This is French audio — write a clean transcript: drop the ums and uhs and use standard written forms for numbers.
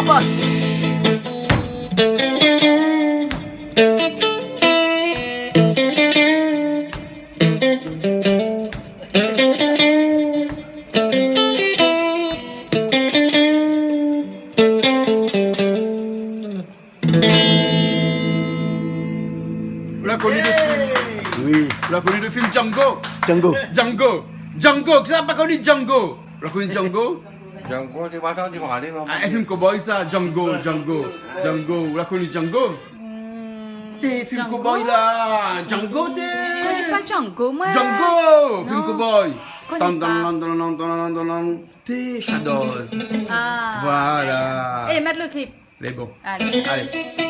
vache. Vous la connaissez le film? Oui, Vous la connaissez le film Django? Django. Django, qui n'a pas connu Django? Vous la connaissez Django? Django thì bắt đầu thì hỏi đi mà. Un film cowboy ça, Django. Vous la connaissez Django? T'es film Django? cowboy là, Django Je t'es. connais pas Django, moi. Django, film Non. cowboy. Connais pas. T'es Shadows. Ah. Voilà. Et mettre le clip. Les bons. Allez. Allez.